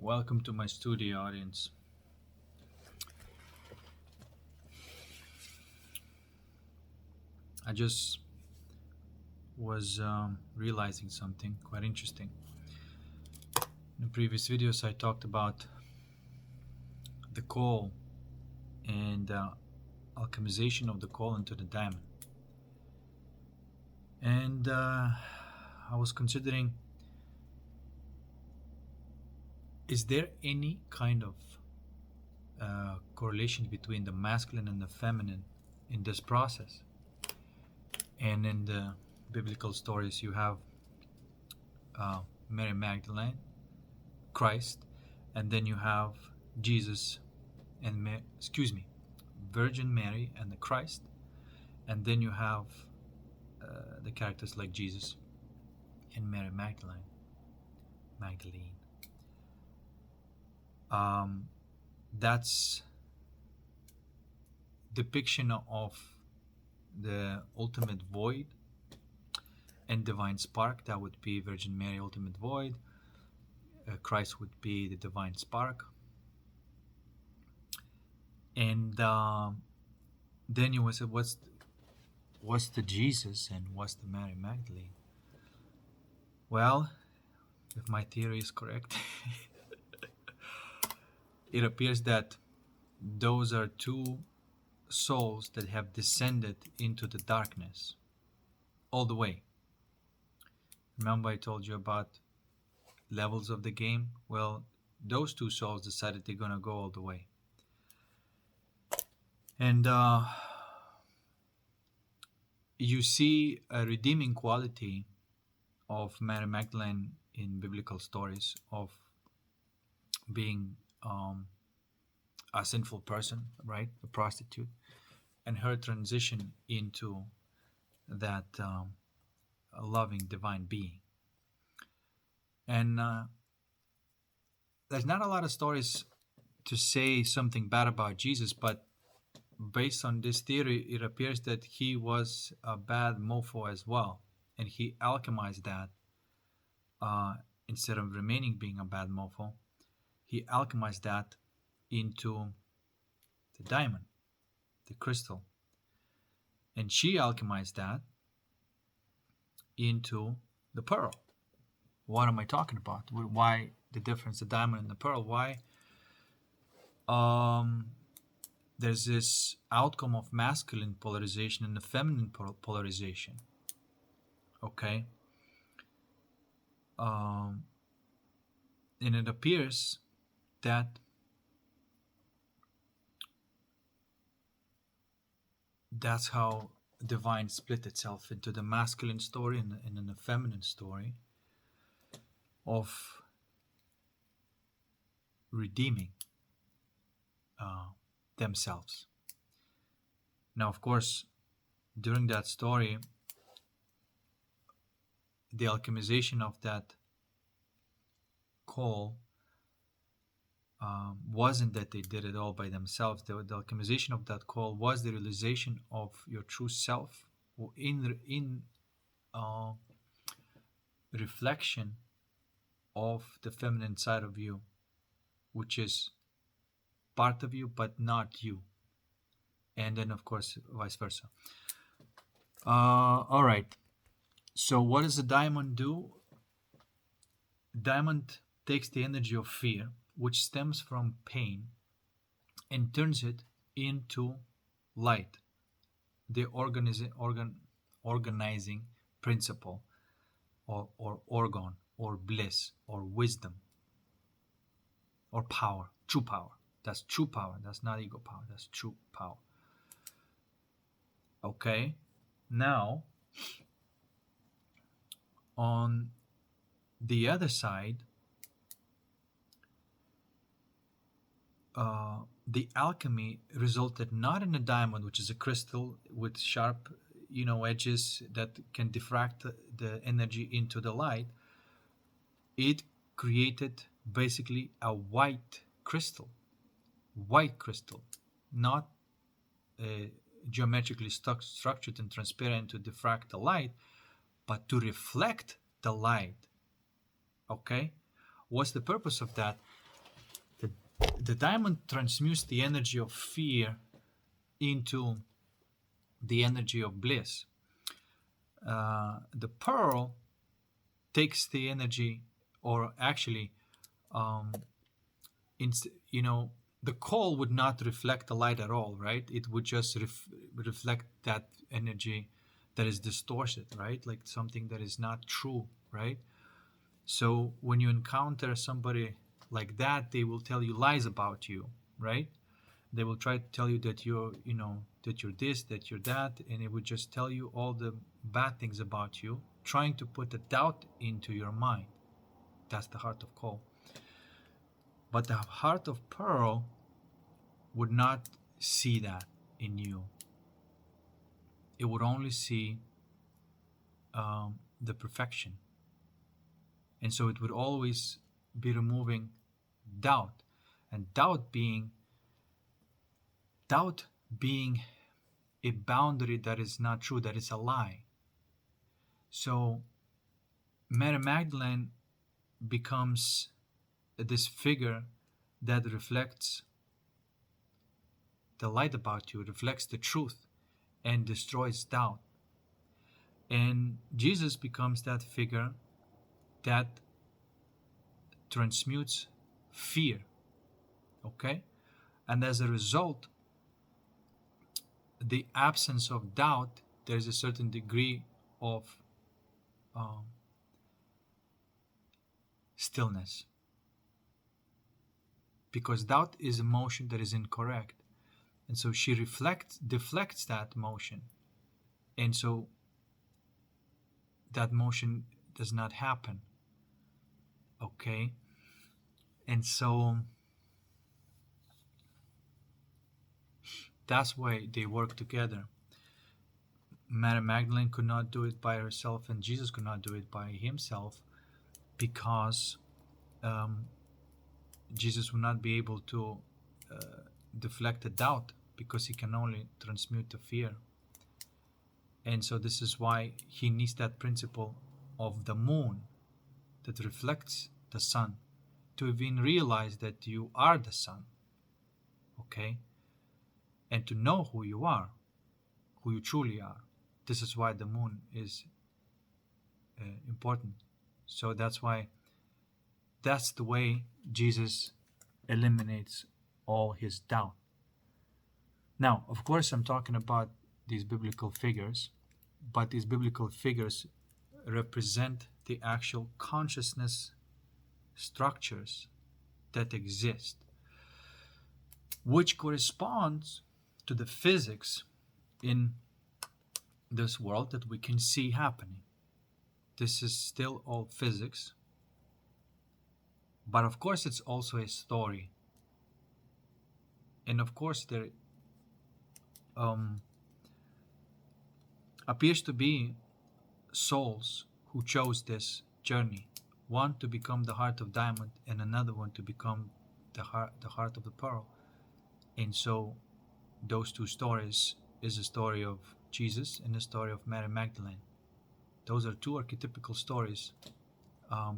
Welcome to my studio, audience. I just was realizing something quite interesting. In previous videos, I talked about the coal and alchemization of the coal into the diamond. And I was considering, is there any kind of correlation between the masculine and the feminine in this process? And in the biblical stories, you have Mary Magdalene, Christ, and then you have Jesus and Virgin Mary and the Christ, and then you have the characters like Jesus and Mary Magdalene. That's depiction of the ultimate void and divine spark. That would be Virgin Mary, ultimate void. Christ would be the divine spark. And then you would say, what's the Jesus and what's the Mary Magdalene? Well, if my theory is correct, it appears that those are two souls that have descended into the darkness all the way. Remember I told you about levels of the game? Well, those two souls decided they're going to go all the way. And you see a redeeming quality of Mary Magdalene in biblical stories of being a sinful person, right? A prostitute, and her transition into that loving divine being. And there's not a lot of stories to say something bad about Jesus, but based on this theory, it appears that he was a bad mofo as well, and he alchemized that instead of remaining being a bad mofo. He alchemized that into the diamond, the crystal, and she alchemized that into the pearl. What am I talking about? Why the difference, the diamond and the pearl? Why there's this outcome of masculine polarization and the feminine polarization? Okay. And it appears that that's how divine split itself into the masculine story and in the feminine story of redeeming themselves. Now, of course, during that story, the alchemization of that coal wasn't that they did it all by themselves. The alchemization of that coal was the realization of your true self in reflection of the feminine side of you, which is part of you but not you, and then of course vice versa. All right, so what does the diamond do? Diamond takes the energy of fear, which stems from pain, and turns it into light, the organizing principle, or organ, or bliss, or wisdom, or power, true power. That's true power. That's not ego power. That's true power. Okay, now on the other side, the alchemy resulted not in a diamond, which is a crystal with sharp, edges that can diffract the energy into the light. It created basically a white crystal, not geometrically structured and transparent to diffract the light, but to reflect the light. Okay, what's the purpose of that? The diamond transmutes the energy of fear into the energy of bliss. The pearl takes the energy, or actually, um, the coal would not reflect the light at all, right? It would just reflect that energy that is distorted, right? Like something that is not true, right? So when you encounter somebody like that, they will tell you lies about you, right? They will try to tell you that that you're this, that you're that, and it would just tell you all the bad things about you, trying to put a doubt into your mind. That's the heart of coal. But the heart of pearl would not see that in you. It would only see the perfection. And so it would always be removing doubt. And doubt being a boundary that is not true, that is a lie. So Mary Magdalene becomes this figure that reflects the light about you, reflects the truth, and destroys doubt. And Jesus becomes that figure that transmutes fear. Okay? And as a result, the absence of doubt, there's a certain degree of stillness. Because doubt is a motion that is incorrect. And so she deflects that motion. And so that motion does not happen. Okay? And so that's why they work together. Mary Magdalene could not do it by herself, and Jesus could not do it by himself, because Jesus would not be able to deflect the doubt, because he can only transmute the fear. And so this is why he needs that principle of the moon that reflects the sun to even realize that you are the sun. Okay? And to know who you are, who you truly are. This is why the moon is important. So that's the way Jesus eliminates all his doubt. Now, of course, I'm talking about these biblical figures, but these biblical figures represent the actual consciousness structures that exist, which corresponds to the physics in this world that we can see happening. This is still all physics, but of course it's also a story. And of course there appears to be souls who chose this journey, one to become the heart of diamond and another one to become the heart of the pearl. And so those two stories is a story of Jesus and a story of Mary Magdalene. Those are two archetypical stories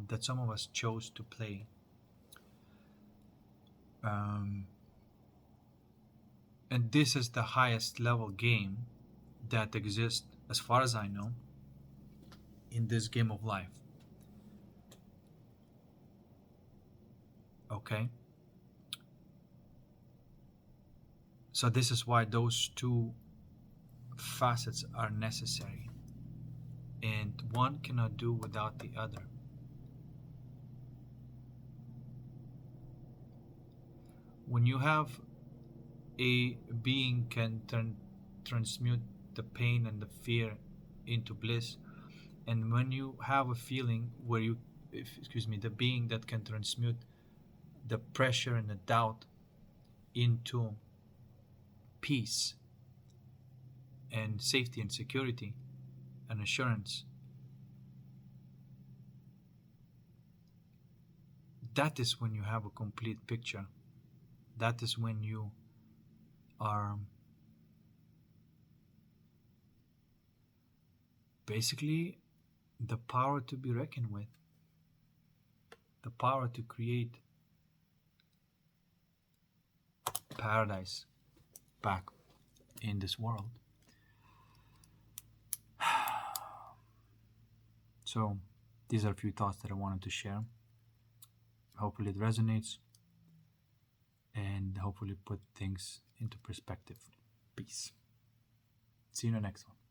that some of us chose to play. And this is the highest level game that exists, as far as I know, in this game of life. Okay? So this is why those two facets are necessary. And one cannot do without the other. When you have a being can transmute the pain and the fear into bliss, and when you have a feeling where the being that can transmute the pressure and the doubt into peace and safety and security and assurance, that is when you have a complete picture. That is when you are basically the power to be reckoned with, the power to create paradise back in this world. So these are a few thoughts that I wanted to share. Hopefully it resonates and hopefully put things into perspective. Peace. See you in the next one.